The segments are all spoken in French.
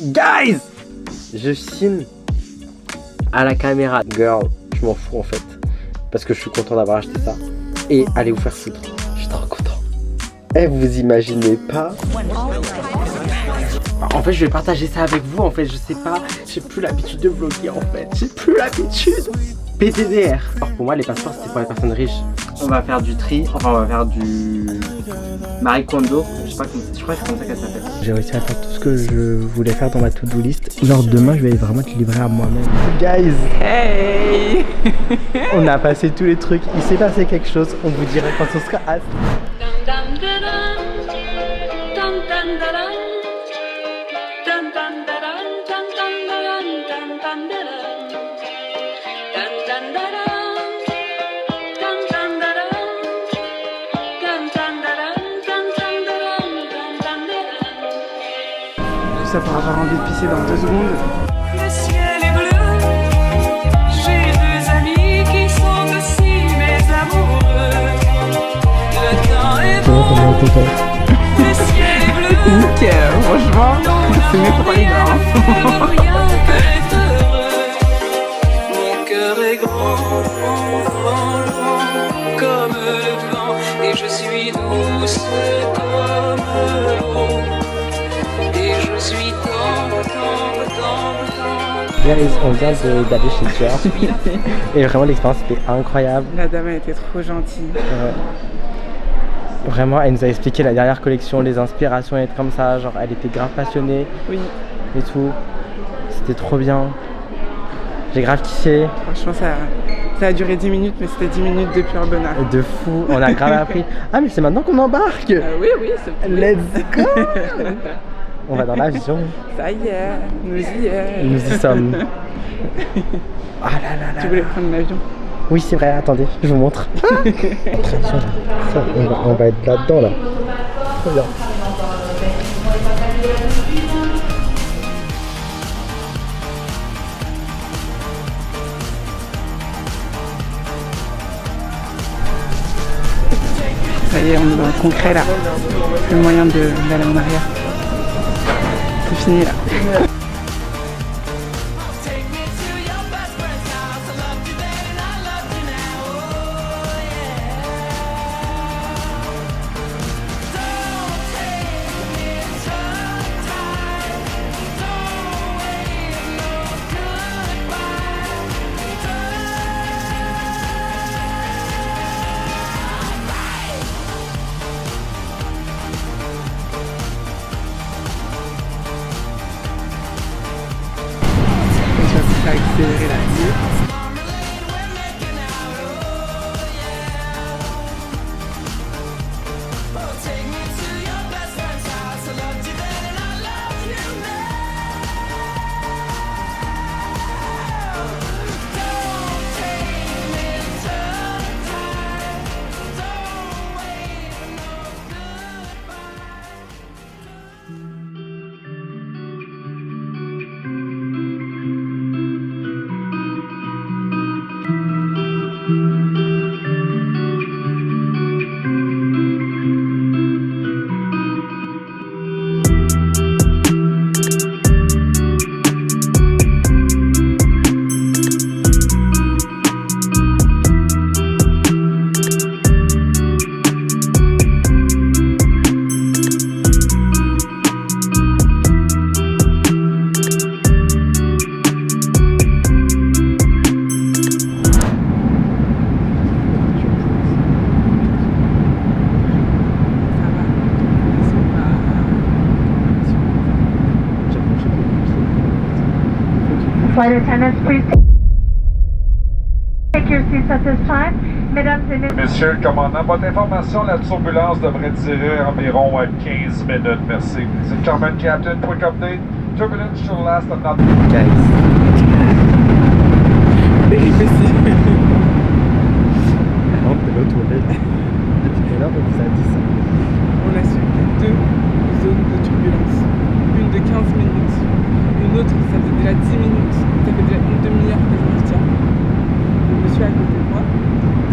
Guys, je signe à la caméra. Girl, je m'en fous en fait. Parce que je suis content d'avoir acheté ça. Et allez vous faire foutre. Je suis trop content. Eh, vous imaginez pas. En fait, je vais partager ça avec vous. En fait, je sais pas. J'ai plus l'habitude de vlogger en fait. J'ai plus l'habitude. PDDR. Alors pour moi, les passeports c'était pour les personnes riches. On va faire du tri. Enfin, on va faire du Marie Kondo. Je sais pas comment. Je crois que c'est comme ça qu'elle s'appelle. J'ai réussi à faire tout ce que je voulais faire dans ma to-do list. Genre demain, je vais vraiment te livrer à moi-même. Guys. Hey. On a passé tous les trucs. Il s'est passé quelque chose. On vous dira quand on sera à. Ça pour avoir envie de pisser dans 2 secondes. Le ciel est bleu, j'ai 2 amis qui sont aussi mes amoureux. Le temps est beau, le ciel est bleu. Nickel, franchement, c'est mieux pour les gars. Rien que d'être heureux. Mon cœur est grand, comme le vent, et je suis douce comme l'eau. Je suis Guys, on vient d'aller chez Dior. Et vraiment l'expérience était incroyable. La dame elle était trop gentille. Vraiment, elle nous a expliqué la dernière collection, les inspirations et comme ça. Genre, elle était grave passionnée. Oui. Et tout. C'était trop bien. J'ai grave kiffé. Franchement, ça a duré 10 minutes, mais c'était 10 minutes de pur bonheur. De fou. On a grave appris. Ah, mais c'est maintenant qu'on embarque. Oui, c'est bon. Let's go. On va dans l'avion. Ça y est, nous y est. Nous y sommes. Ah là là là. Tu voulais prendre l'avion? Oui, c'est vrai, attendez, je vous montre. On va être là-dedans, là. Trop bien. Ça y est, on est dans le concret, là. Plus moyen d'aller en arrière. C'est fini, là. Accélérer la vie. Flight attendants, please take your seats at this time. Mesdames et messieurs. Monsieur le commandant, votre information, la turbulence devrait durer environ 15 minutes, merci. C'est Carmen Captain, quick update. Turbulence should last another... Guys. Péripétie. On peut l'autre toilette. Depuis tout à l'heure, on vous a dit ça. On a suivi 2 zones de turbulence. Une de 15 minutes. Une autre, ça fait déjà 10 minutes. Ça fait déjà une demi-heure que je me retiens. Le monsieur à côté de moi, il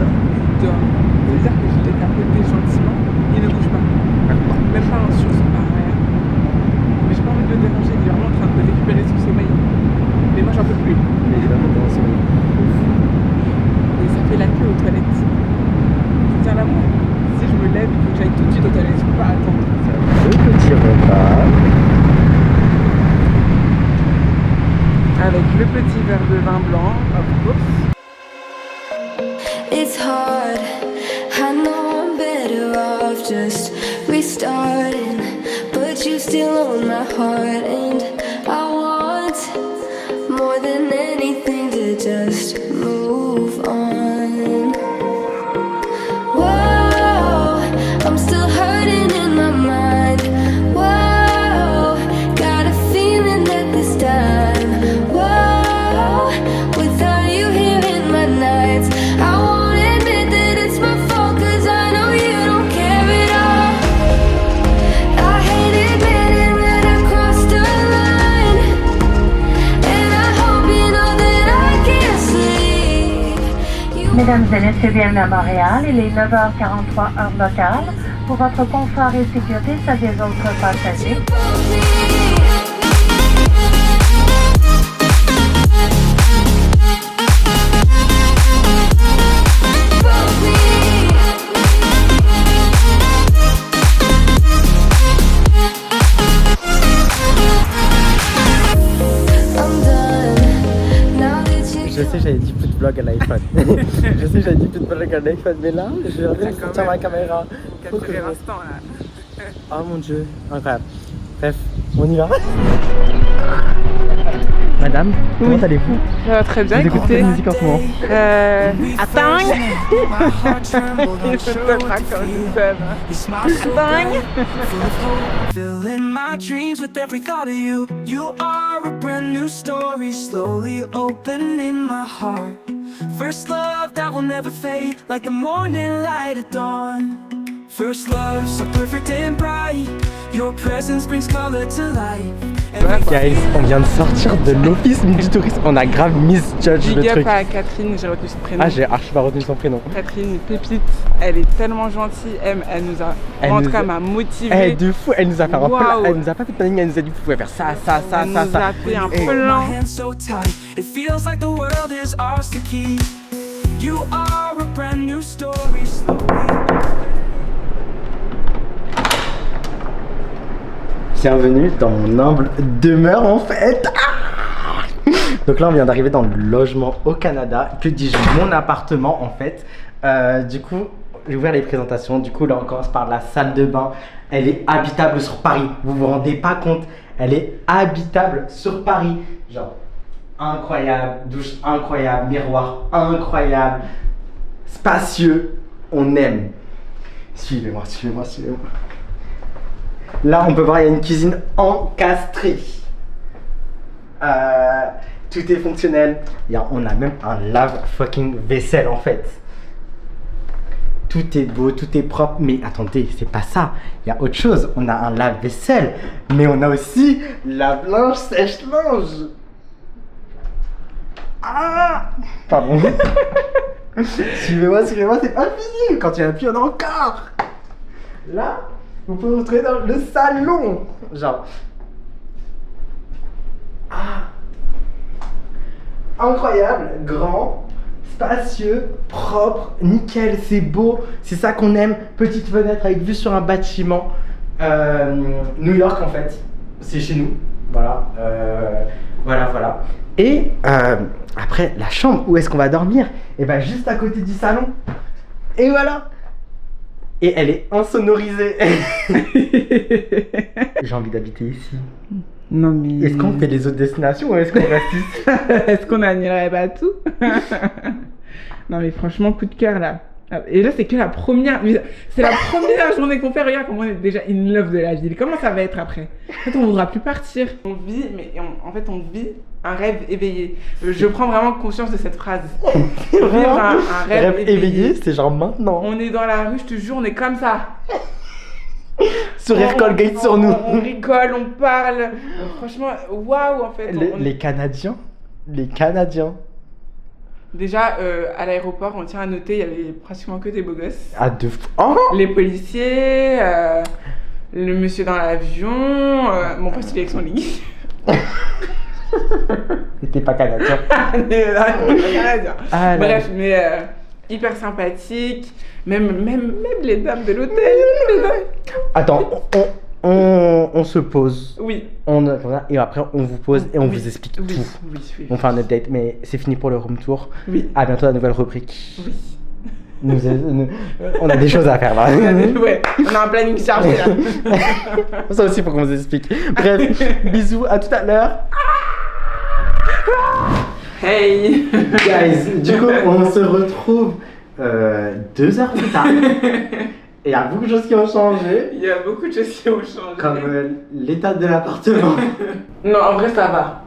dort. Ça veut dire que je l'ai tapoté gentiment, il ne bouge pas. Même pas un sursaut par arrière. Mais j'ai pas envie de le déranger, il est vraiment en train de petits verres de vin blanc, of course. It's hard, I know I'm better off just restarting, but you still own my heart, and I want more than anything to just move on. Whoa, I'm still hurting in my mind. Whoa, got a feeling that this time, whoa, without you here in my nights, I won't admit that it's my fault, 'cause I know you don't care at all. I hate admitting that I crossed a line, and I hope you know that I can't sleep. Mesdames et messieurs, bienvenue à Montréal. Il est 9h43 heure locale. Pour votre confort et sécurité, ça des autres passagers. Je sais, j'avais dit food vlog à l'iPhone. Je sais, j'avais dit food vlog à l'iPhone, mais là, je vais en train de sortir ma caméra. Capturer l'instant là. Oh mon dieu, incroyable. Bref, on y va. Madame, comment allez-vous? Ça va très bien, Vous écoutez écoutez. quelle musique en ce moment? Attends. Il se tapera comme une femme. Filling my dreams with every thought of you. You are a brand new story, slowly opening my heart. First love that will never fade, like the morning light at dawn. First love, so perfect and bright. Your presence brings color to life. Guys, on vient de sortir de l'office du tourisme. On a grave misjudge le Big up truc. à Catherine, j'ai retenu son prénom. Ah, j'ai archi pas retenu son prénom. Catherine, pépite, elle est tellement gentille, elle nous a, Elle en nous tout cas a- m'a motivée. Eh, de fou, elle nous a fait un plan. Waouh. Elle nous a pas fait de planning, elle nous a dit vous pouvez faire ça, ça, ça, Elle ça, nous ça. a fait un Eh. plan. My hands so tight, it feels like the world is ours to keep. You are a brand new story, slowly. Bienvenue dans mon humble demeure en fait. Ah, donc là on vient d'arriver dans le logement au Canada, que dis-je, mon appartement en fait. Du coup, je vais ouvrir les présentations. Du coup là on commence par la salle de bain. Elle est habitable sur Paris. Vous vous rendez pas compte? Elle est habitable sur Paris. Genre incroyable, douche incroyable, miroir incroyable, spacieux. On aime. Suivez-moi, suivez-moi, suivez-moi. Là, on peut voir, il y a une cuisine encastrée. Tout est fonctionnel. On a même un lave-fucking-vaisselle en fait. Tout est beau, tout est propre. Mais attendez, c'est pas ça. Il y a autre chose. On a un lave-vaisselle. Mais on a aussi lave-linge, sèche-linge. Ah! Pardon. Suivez-moi, suivez-moi, c'est pas fini. Quand il y en a plus, il y en a encore. Là, vous pouvez vous retrouver dans le salon. Genre. Ah. Incroyable, grand, spacieux, propre, nickel, c'est beau. C'est ça qu'on aime. Petite fenêtre avec vue sur un bâtiment. New York en fait. C'est chez nous. Voilà. Voilà. Et après, la chambre, où est-ce qu'on va dormir? Et ben juste à côté du salon. Et voilà. Et elle est insonorisée. J'ai envie d'habiter ici. Non mais... Est-ce qu'on fait les autres destinations ou est-ce qu'on reste ici? Est-ce qu'on annulerait pas tout? Non mais franchement, coup de cœur là. Et là c'est que la première... C'est la première journée qu'on fait. Regarde comment on est déjà in love de la ville. Comment ça va être après? En fait on ne voudra plus partir. On vit, mais en fait on vit un rêve éveillé. Je prends vraiment conscience de cette phrase. Vivre un rêve éveillé. C'est genre maintenant. On est dans la rue, je te jure, on est comme ça. Sourire Colgate sur nous. On rigole, on parle. Franchement, waouh en fait. Les Canadiens. Les Canadiens. Déjà, à l'aéroport, on tient à noter, il y avait pratiquement que des beaux gosses. Ah, de fou. Oh, Les policiers, le monsieur dans l'avion, mon pote il est avec son lit. t'es pas Canadien. Ah, là. Bref, mais hyper sympathique. Même les dames de l'hôtel. Attends, on se pose. Oui. Et après, on vous pose et on Oui. vous explique Oui. tout. Oui. On fait un update, mais c'est fini pour le room tour. Oui. À bientôt, la nouvelle rubrique. Oui. On a des choses à faire là. Ouais, on a un planning chargé là. Ça aussi, faut qu'on vous explique. Bref, bisous, à tout à l'heure. Hey. Guys, du coup, on se retrouve 2 heures plus tard. Et il y a beaucoup de choses qui ont changé. Il y a beaucoup de choses qui ont changé. Comme l'état de l'appartement. Non, en vrai, ça va.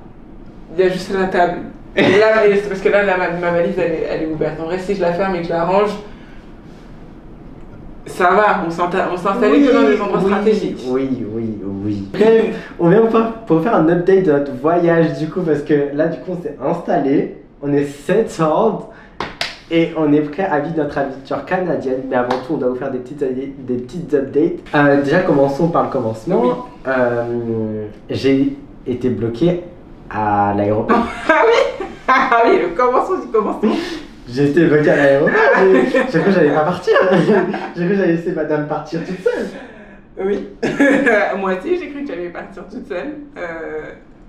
Il y a juste la table. Et là, c'est parce que là, ma valise, elle est ouverte. En vrai, si je la ferme et que je la range, ça va. On s'installe que dans des endroits stratégiques. Oui. Bref, on vient pour faire un update de notre voyage du coup, parce que là, du coup, on s'est installé. On est settled. Et on est prêt à vivre notre aventure canadienne. Mais avant tout, on doit vous faire des petites updates. Déjà, commençons par le commencement. Oui. J'ai été bloqué à l'aéroport. Ah oui, le commencement du commencement. J'ai été bloqué à l'aéroport. J'ai cru que j'allais pas partir. J'ai cru que j'allais laisser madame partir toute seule. Oui. Moi aussi, j'ai cru que j'allais partir toute seule.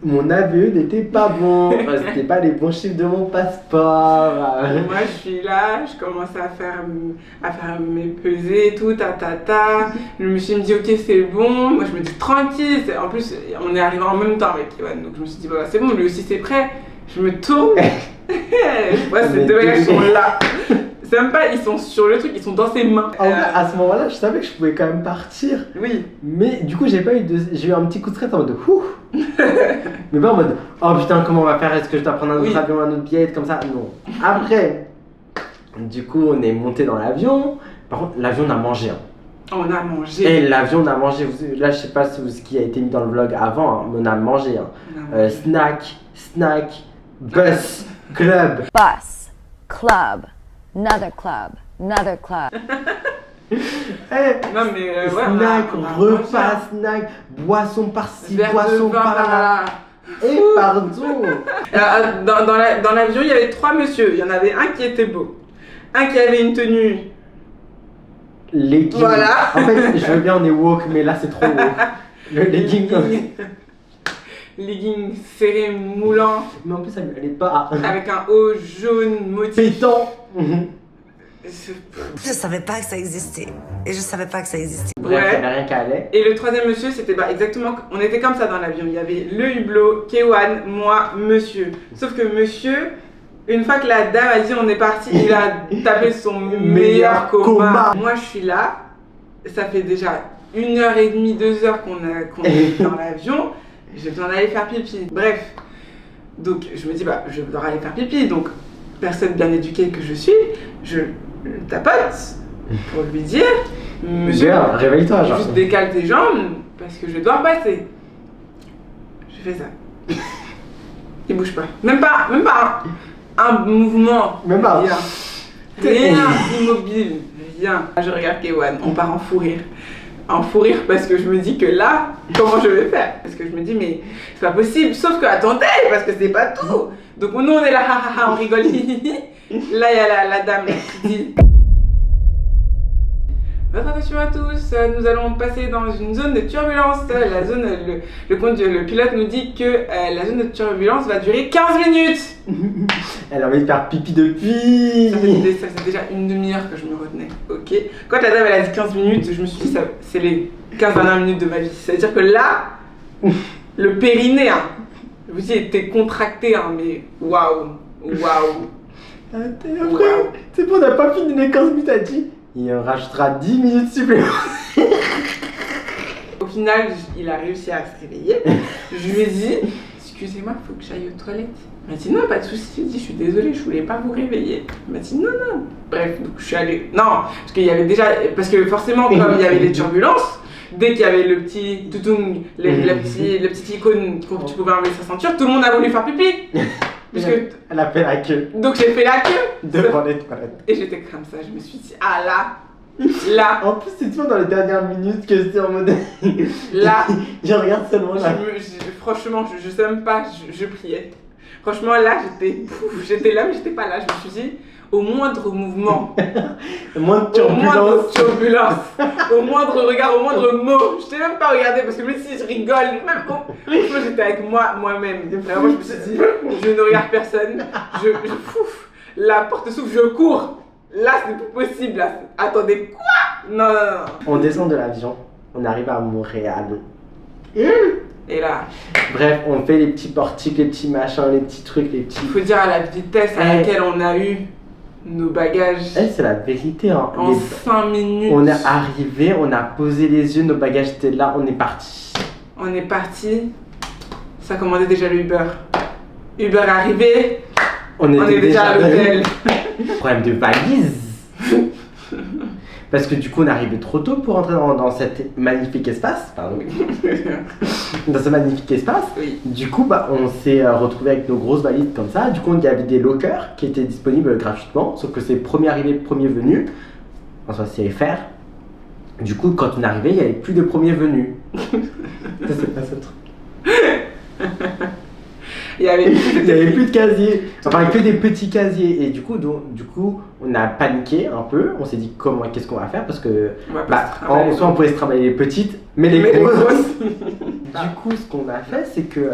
Mon aveu n'était pas bon. C'était pas les bons chiffres de mon passeport. Moi, je suis là, je commence à faire mes pesées et tout, Je me suis dit, ok, c'est bon. Moi, je me dis, tranquille. En plus, on est arrivé en même temps avec Ewan. Donc, je me suis dit, bah, c'est bon, lui aussi, c'est prêt. Je me tourne. Ouais, ces deux gars sont là. C'est même pas, ils sont sur le truc, ils sont dans ses mains. En vrai, à ce moment-là, je savais que je pouvais quand même partir. Oui. Mais du coup, j'ai eu un petit coup de stress en mode ouh. Mais pas en mode oh putain, comment on va faire? Est-ce que je dois prendre un autre avion, un autre billet comme ça? Non. Après, du coup, on est monté dans l'avion. Par contre, l'avion, on a mangé. On a mangé. Et l'avion, on a mangé. Là, je sais pas ce qui a été mis dans le vlog avant, mais on a mangé. Snack, bus, club. Bus, club, another club. Non mais snack, repas, snack, boisson par-ci, Verre boisson de vin par-là. Et pardon. Dans l'avion, il y avait 3 messieurs. Il y en avait un qui était beau, un qui avait une tenue. Legging. Voilà. En fait, je veux bien, on est woke, mais là c'est trop woke. Le legging. Legging serré, moulant. Mais en plus, ça lui allait pas. Avec un haut jaune motif. Pétant. Je savais pas que ça existait. Et je savais pas que ça existait. Bref, il n'y avait rien qu'à aller. Et le troisième monsieur, c'était exactement. On était comme ça dans l'avion. Il y avait le hublot, Kewan, moi, monsieur. Sauf que monsieur, une fois que la dame a dit on est parti, il a tapé son meilleur coma. Moi, je suis là. Ça fait déjà 1h30, 2 heures qu'on est dans l'avion. J'ai besoin d'aller faire pipi. Bref. Donc, je me dis, bah, je dois aller faire pipi. Donc, personne bien éduquée que je suis, je le tapote pour lui dire monsieur, bien, réveille-toi, genre. Juste décale tes jambes parce que je dois repasser. Je fais ça. Il bouge pas. Même pas un mouvement. Même pas. Rien immobile. Rien. Je regarde Kewan, on part en fou rire. En fou rire parce que je me dis que là, comment je vais faire? Parce que je me dis, mais c'est pas possible. Sauf que attendez, parce que c'est pas tout. Donc nous on est là, on rigole. Là il y a la dame qui dit votre attention à tous, nous allons passer dans une zone de turbulence. La zone, le pilote nous dit que la zone de turbulence va durer 15 minutes. Elle a envie de faire pipi depuis. Ça faisait déjà une demi-heure que je me retenais. Ok. Quand la dame elle a dit 15 minutes, je me suis dit c'est les 15 dernières minutes de ma vie. C'est-à-dire que là, le périnée, hein, je vous dis, était contracté, hein, mais waouh. Après, c'est bon, on n'a pas fini les 15 minutes, elle dit. Il en rajoutera 10 minutes supplémentaires. Au final, il a réussi à se réveiller. Je lui ai dit, excusez-moi, il faut que j'aille aux toilettes. Il m'a dit, non, pas de soucis. Je lui ai dit, je suis désolée, je voulais pas vous réveiller. Il m'a dit, non. Bref, donc je suis allée. Non, parce qu'il y avait déjà. Parce que forcément, comme il y avait les turbulences, dès qu'il y avait le petit toutoung, la petite icône que tu pouvais enlever sa ceinture, tout le monde a voulu faire pipi. Elle a fait la queue. Donc j'ai fait la queue devant les toilettes. Et j'étais comme ça, je me suis dit, ah là. En plus, c'est toujours dans les dernières minutes que c'est en mode. Là. Je regarde seulement là. Franchement, je sais même pas, je priais. Franchement, là, j'étais là, mais j'étais pas là. Je me suis dit, au moindre mouvement, Au moindre au moindre turbulence. turbulence, au moindre regard, au moindre mot, je t'ai même pas regardé parce que même si je rigole, même franchement, j'étais avec moi-même. Vraiment, je me suis dit, je ne regarde personne, pouf, la porte s'ouvre, je cours. Là, c'est plus possible. Là. Attendez, quoi? Non. On descend de l'avion, on arrive à Montréal. Et là, Bref, on fait les petits portiques, les petits machins, les petits trucs, les petits. il faut dire à la vitesse à laquelle on a eu nos bagages. C'est la vérité. Hein. En 5 minutes. On est arrivé, on a posé les yeux, nos bagages étaient là, on est parti. On est parti. Ça commandait déjà le Uber. Uber est arrivé. On est déjà à l'hôtel. Problème de valise. Parce que du coup, on est arrivé trop tôt pour entrer dans cet magnifique espace. Pardon. Dans ce magnifique espace. Oui. Du coup, on s'est retrouvé avec nos grosses valises comme ça. Du coup, il y avait des lockers qui étaient disponibles gratuitement. Sauf que c'est premier arrivé, premier venu. Enfin, c'est FR. Du coup, quand on est arrivé, il n'y avait plus de premier venu. Ça, c'est pas ce truc. Il y avait plus de casiers, enfin que des petits casiers. Et du coup, on a paniqué un peu. On s'est dit qu'est-ce qu'on va faire parce que soit on pouvait se travailler les petites, mais les grosses. Du coup, ce qu'on a fait, c'est que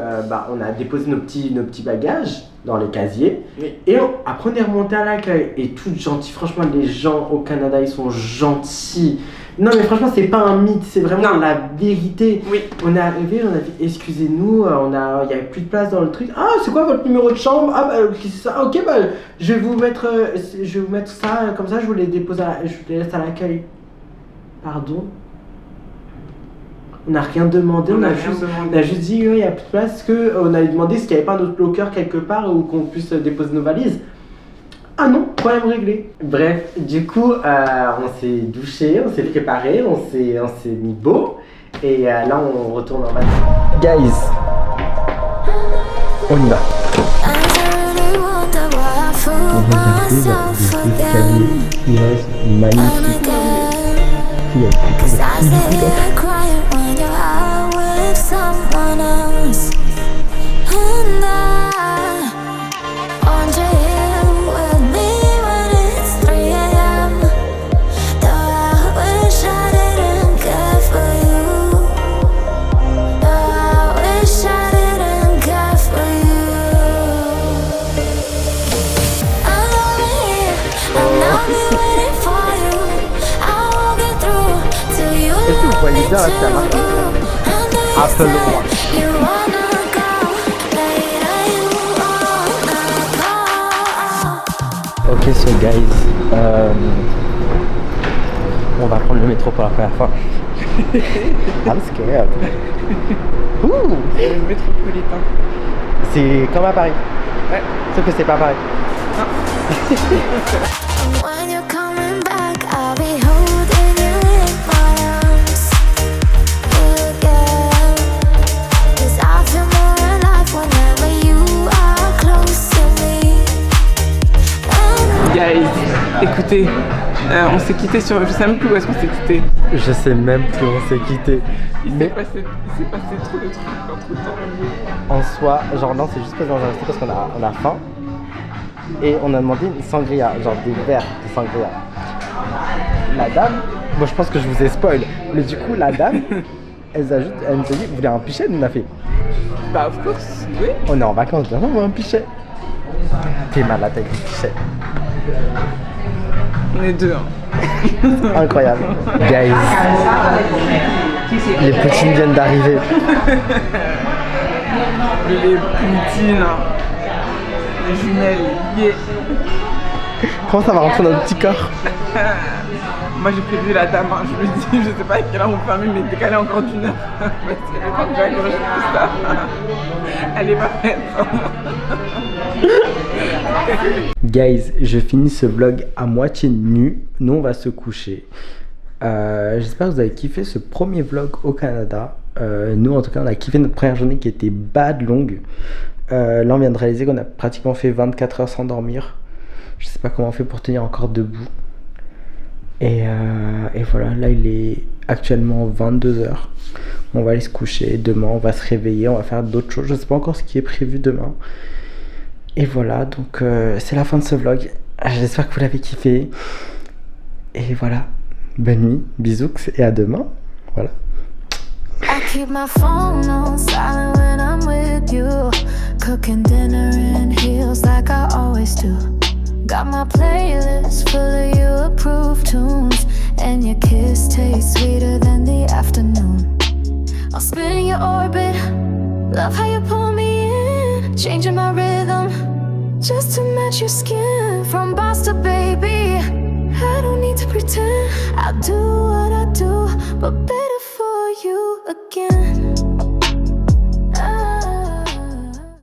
on a déposé nos petits bagages dans les casiers. Oui. Et après on est remonté à l'accueil et tout gentil. Franchement, les gens au Canada, ils sont gentils. Non mais franchement, c'est pas un mythe, c'est vraiment la vérité. Oui. On est arrivé, on a dit excusez-nous, il y avait plus de place dans le truc. Ah, c'est quoi votre numéro de chambre? Ah c'est ça. Ok, je vais vous mettre ça comme ça, je vous les dépose je vous les laisse à l'accueil. Pardon? On n'a rien demandé, on a juste dit il y a plus de place, on a demandé s'il n'y avait pas un autre locker quelque part où qu'on puisse déposer nos valises. Ah non, problème réglé. Bref, du coup, on s'est douché, on s'est préparé, on s'est mis beau. Et là, on retourne en bas. Guys, on y va. Magnifique. Est-ce que vous voyez bien là, ça marche? Apple Watch. Ok, so guys, on va prendre le métro pour la première fois. I'm scared. Le métropolitain. C'est comme à Paris. Ouais. Sauf que c'est pas Paris. Guys, écoutez, on s'est quitté sur... Je sais même plus où est-ce qu'on s'est quitté. Je sais même plus où on s'est quitté. Il s'est passé trop de trucs entre temps. En soi, genre non, c'est juste passé dans un resto parce qu'on a faim. Et on a demandé une sangria, genre des verres de sangria. La dame, bon je pense que je vous ai spoil, mais du coup la dame, elle nous a dit, vous voulez un pichet? Elle nous a fait. Bah of course, oui. On est en vacances, bien sûr, on veut un pichet. T'es malade avec le pichet. On est deux. Hein. Incroyable. Guys, les poutines viennent d'arriver. Les poutines, les jumelles, yeah. Comment ça va rentrer dans notre petit corps? Moi j'ai prévu la dame, hein. Je lui dis, je sais pas à quelle heure on ferme, mais décalé encore d'une heure. Parce que le temps que j'accroche tout ça, elle est pas prête. Guys, je finis ce vlog à moitié nu. Nous on va se coucher. J'espère que vous avez kiffé ce premier vlog au Canada. Nous en tout cas on a kiffé notre première journée qui était bad longue. Là on vient de réaliser qu'on a pratiquement fait 24 heures sans dormir. Je sais pas comment on fait pour tenir encore debout. Et voilà, là il est actuellement 22 h. On va aller se coucher. Demain on va se réveiller, on va faire d'autres choses. Je sais pas encore ce qui est prévu demain. Et voilà, donc c'est la fin de ce vlog. J'espère que vous l'avez kiffé. Et voilà, bonne nuit, bisous et à demain. Voilà. I keep my phone on silent when I'm with you. Cooking dinner in heels like I always do. Got my playlist full of you approved tunes. And your kiss tastes sweeter than the afternoon. I'll spin in your orbit. Love how you pull me in. Changing my rhythm just to match your skin. From boss to baby, I don't need to pretend. I'll do what I do, but better for you again.